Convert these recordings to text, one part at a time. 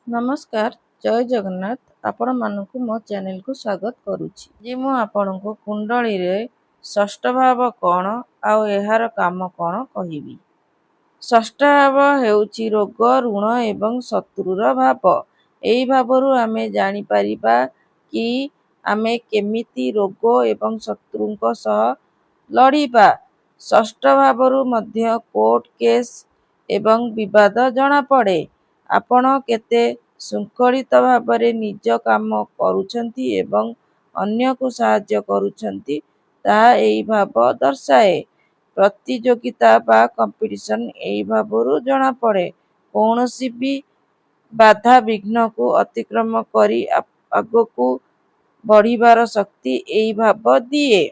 ନମସ୍କାର, ଜୟ ଜଗନ୍ନାଥ। ଆପଣମାନଙ୍କୁ ମୋ ଚ୍ୟାନେଲକୁ ସ୍ୱାଗତ କରୁଛି। ଆଜି ମୁଁ ଆପଣଙ୍କୁ କୁଣ୍ଡଳୀରେ ଷଷ୍ଠ ଭାବ କ'ଣ ଆଉ ଏହାର କାମ କ'ଣ କହିବି। ଷଷ୍ଠ ଭାବ ହେଉଛି ରୋଗ, ଋଣ ଏବଂ ଶତ୍ରୁର ଭାବ। ଏହି ଭାବରୁ ଆମେ ଜାଣିପାରିବା କି ଆମେ କେମିତି ରୋଗ ଏବଂ ଶତ୍ରୁଙ୍କ ସହ ଲଢ଼ିବା। ଷଷ୍ଠ ଭାବରୁ ମଧ୍ୟ କୋର୍ଟ କେସ୍ ଏବଂ ବିବାଦ ଜଣାପଡ଼େ। ଆପଣ କେତେ ଶୃଙ୍ଖଳିତ ଭାବରେ ନିଜ କାମ କରୁଛନ୍ତି ଏବଂ ଅନ୍ୟକୁ ସାହାଯ୍ୟ କରୁଛନ୍ତି ତାହା ଏହି ଭାବ ଦର୍ଶାଏ। ପ୍ରତିଯୋଗିତା ବା କମ୍ପିଟିସନ ଏହି ଭାବରୁ ଜଣାପଡ଼େ। କୌଣସି ବି ବାଧା ବିଘ୍ନକୁ ଅତିକ୍ରମ କରି ଆଗକୁ ବଢ଼ିବାର ଶକ୍ତି ଏହି ଭାବ ଦିଏ।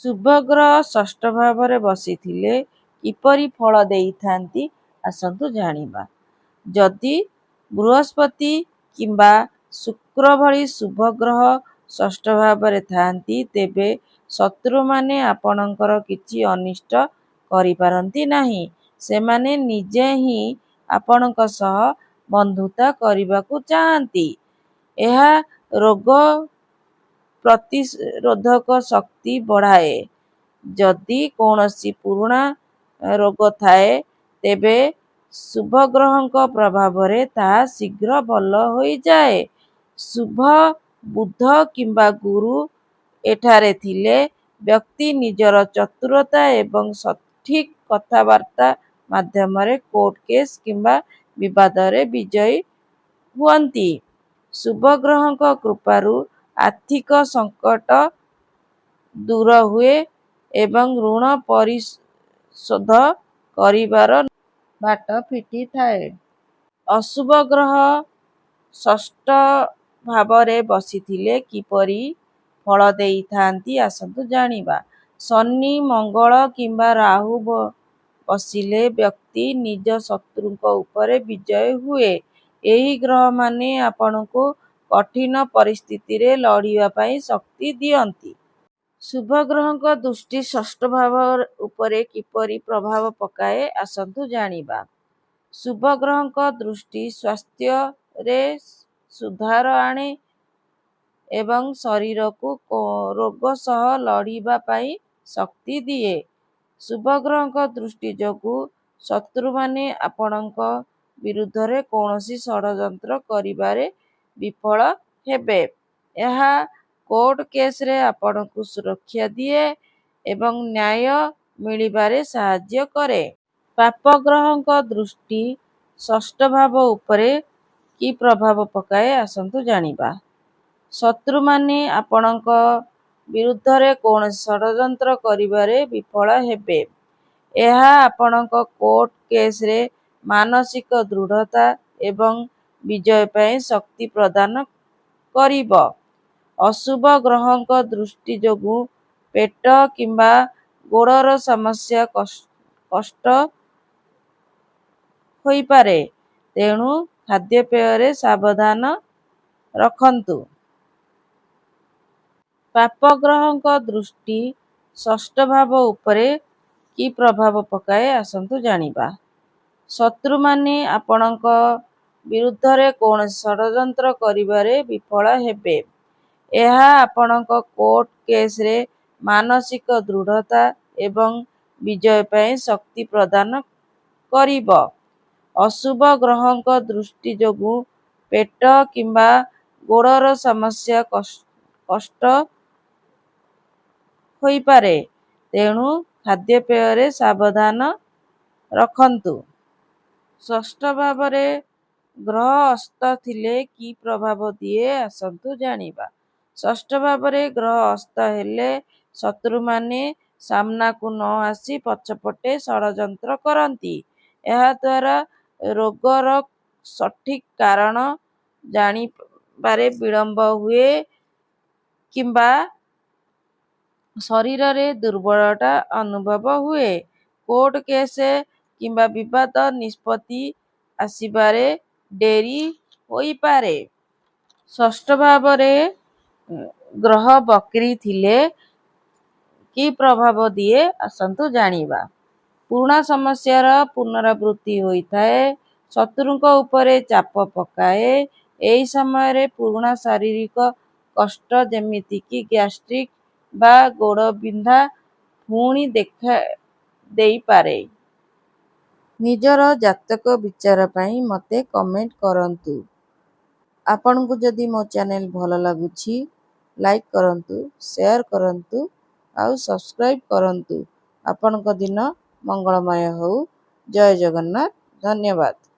ଶୁଭଗ୍ରହ ଷଷ୍ଠ ଭାବରେ ବସିଥିଲେ କିପରି ଫଳ ଦେଇଥାନ୍ତି ଆସନ୍ତୁ ଜାଣିବା। ଯଦି ବୃହସ୍ପତି କିମ୍ବା ଶୁକ୍ର ଭଳି ଶୁଭ ଗ୍ରହ ଷଷ୍ଠ ଭାବରେ ଥାନ୍ତି ତେବେ ଶତ୍ରୁମାନେ ଆପଣଙ୍କର କିଛି ଅନିଷ୍ଟ କରିପାରନ୍ତି ନାହିଁ। ସେମାନେ ନିଜେ ହିଁ ଆପଣଙ୍କ ସହ ବନ୍ଧୁତା କରିବାକୁ ଚାହାନ୍ତି। ଏହା ରୋଗ ପ୍ରତିରୋଧକ ଶକ୍ତି ବଢ଼ାଏ। ଯଦି କୌଣସି ପୁରୁଣା ରୋଗ ଥାଏ ତେବେ ଶୁଭଗ୍ରହଙ୍କ ପ୍ରଭାବରେ ତାହା ଶୀଘ୍ର ଭଲ ହୋଇଯାଏ। ଶୁଭ ବୁଧ କିମ୍ବା ଗୁରୁ ଏଠାରେ ଥିଲେ ବ୍ୟକ୍ତି ନିଜର ଚତୁରତା ଏବଂ ସଠିକ୍ କଥାବାର୍ତ୍ତା ମାଧ୍ୟମରେ କୋର୍ଟ କେସ୍ କିମ୍ବା ବିବାଦରେ ବିଜୟୀ ହୁଅନ୍ତି। ଶୁଭଗ୍ରହଙ୍କ କୃପାରୁ ଆର୍ଥିକ ସଙ୍କଟ ଦୂର ହୁଏ ଏବଂ ଋଣ ପରିଶୋଧ କରିବାର ବାଟ ଫିଟିଥାଏ। ଅଶୁଭ ଗ୍ରହ ଷଷ୍ଠ ଭାବରେ ବସିଥିଲେ କିପରି ଫଳ ଦେଇଥାନ୍ତି ଆସନ୍ତୁ ଜାଣିବା। ଶନି, ମଙ୍ଗଳ କିମ୍ବା ରାହୁ ବସିଲେ ବ୍ୟକ୍ତି ନିଜ ଶତ୍ରୁଙ୍କ ଉପରେ ବିଜୟୀ ହୁଏ। ଏହି ଗ୍ରହମାନେ ଆପଣଙ୍କୁ କଠିନ ପରିସ୍ଥିତିରେ ଲଢ଼ିବା ପାଇଁ ଶକ୍ତି ଦିଅନ୍ତି। ଶୁଭଗ୍ରହଙ୍କ ଦୃଷ୍ଟି ଷଷ୍ଠ ଭାବ ଉପରେ କିପରି ପ୍ରଭାବ ପକାଏ ଆସନ୍ତୁ ଜାଣିବା। ଶୁଭଗ୍ରହଙ୍କ ଦୃଷ୍ଟି ସ୍ୱାସ୍ଥ୍ୟରେ ସୁଧାର ଆଣେ ଏବଂ ଶରୀରକୁ ରୋଗ ସହ ଲଢ଼ିବା ପାଇଁ ଶକ୍ତି ଦିଏ। ଶୁଭଗ୍ରହଙ୍କ ଦୃଷ୍ଟି ଯୋଗୁଁ ଶତ୍ରୁମାନେ ଆପଣଙ୍କ ବିରୁଦ୍ଧରେ କୌଣସି ଷଡ଼ଯନ୍ତ୍ର କରିବାରେ ବିଫଳ ହେବେ। ଏହା କୋର୍ଟ କେସରେ ଆପଣଙ୍କୁ ସୁରକ୍ଷା ଦିଏ ଏବଂ ନ୍ୟାୟ ମିଳିବାରେ ସାହାଯ୍ୟ କରେ। ପାପ ଗ୍ରହଙ୍କ ଦୃଷ୍ଟି ଷଷ୍ଠ ଭାବ ଉପରେ କି ପ୍ରଭାବ ପକାଏ ଆସନ୍ତୁ ଜାଣିବା। ଶତ୍ରୁମାନେ ଆପଣଙ୍କ ବିରୁଦ୍ଧରେ କୌଣସି ଷଡ଼ଯନ୍ତ୍ର କରିବାରେ ବିଫଳ ହେବେ। ଏହା ଆପଣଙ୍କ କୋର୍ଟ କେସରେ ମାନସିକ ଦୃଢ଼ତା ଏବଂ ବିଜୟ ପାଇଁ ଶକ୍ତି ପ୍ରଦାନ କରିବ। ଅଶୁଭ ଗ୍ରହଙ୍କ ଦୃଷ୍ଟି ଯୋଗୁଁ ପେଟ କିମ୍ବା ଗୋଡ଼ର ସମସ୍ୟା କଷ୍ଟ ହୋଇପାରେ, ତେଣୁ ଖାଦ୍ୟପେୟରେ ସାବଧାନ ରଖନ୍ତୁ। ପାପ ଗ୍ରହଙ୍କ ଦୃଷ୍ଟି ଷଷ୍ଠ ଭାବ ଉପରେ କି ପ୍ରଭାବ ପକାଏ ଆସନ୍ତୁ ଜାଣିବା। ଶତ୍ରୁମାନେ ଆପଣଙ୍କ ବିରୁଦ୍ଧରେ କୌଣସି ଷଡ଼ଯନ୍ତ୍ର କରିବାରେ ବିଫଳ ହେବେ। ଏହା ଆପଣଙ୍କ କୋର୍ଟ କେସରେ ମାନସିକ ଦୃଢ଼ତା ଏବଂ ବିଜୟ ପାଇଁ ଶକ୍ତି ପ୍ରଦାନ କରିବ। ଅଶୁଭ ଗ୍ରହଙ୍କ ଦୃଷ୍ଟି ଯୋଗୁଁ ପେଟ କିମ୍ବା ଗୋଡ଼ର ସମସ୍ୟା କଷ୍ଟ ହୋଇପାରେ, ତେଣୁ ଖାଦ୍ୟପେୟରେ ସାବଧାନ ରଖନ୍ତୁ। ଷଷ୍ଠ ଭାବରେ ଗ୍ରହ ଅସ୍ତ ଥିଲେ କି ପ୍ରଭାବ ଦିଏ ଆସନ୍ତୁ ଜାଣିବା। ଷଷ୍ଠ ଭାବରେ ଗ୍ରହ ଅସ୍ତ ହେଲେ ଶତ୍ରୁମାନେ ସାମ୍ନାକୁ ନ ଆସି ପଛପଟେ ଷଡ଼ଯନ୍ତ୍ର କରନ୍ତି। ଏହାଦ୍ୱାରା ରୋଗର ସଠିକ୍ କାରଣ ଜାଣିବାରେ ବିଳମ୍ବ ହୁଏ କିମ୍ବା ଶରୀରରେ ଦୁର୍ବଳତା ଅନୁଭବ ହୁଏ। କୋର୍ଟ କେସ୍ କିମ୍ବା ବିବାଦ ନିଷ୍ପତ୍ତି ଆସିବାରେ ଡେରି ହୋଇପାରେ। ଷଷ୍ଠ ଭାବରେ ଗ୍ରହ ବକ୍ରୀ ଥିଲେ କି ପ୍ରଭାବ ଦିଏ ଆସନ୍ତୁ ଜାଣିବା। ପୁରୁଣା ସମସ୍ୟାର ପୁନରାବୃତ୍ତି ହୋଇଥାଏ। ଶତ୍ରୁଙ୍କ ଉପରେ ଚାପ ପକାଏ। ଏହି ସମୟରେ ପୁରୁଣା ଶାରୀରିକ କଷ୍ଟ ଯେମିତିକି ଗ୍ୟାଷ୍ଟ୍ରିକ୍ ବା ଗୋଡ଼ ବିନ୍ଧା ପୁଣି ଦେଖା ଦେଇପାରେ। ନିଜର ଜାତକ ବିଚାର ପାଇଁ ମୋତେ କମେଣ୍ଟ କରନ୍ତୁ। ଆପଣଙ୍କୁ ଯଦି ମୋ ଚ୍ୟାନେଲ ଭଲ ଲାଗୁଛି ଲାଇକ୍ କରନ୍ତୁ, ସେୟାର କରନ୍ତୁ ଆଉ ସବସ୍କ୍ରାଇବ୍ କରନ୍ତୁ। ଆପଣଙ୍କ ଦିନ ମଙ୍ଗଳମୟ ହେଉ। ଜୟ ଜଗନ୍ନାଥ। ଧନ୍ୟବାଦ।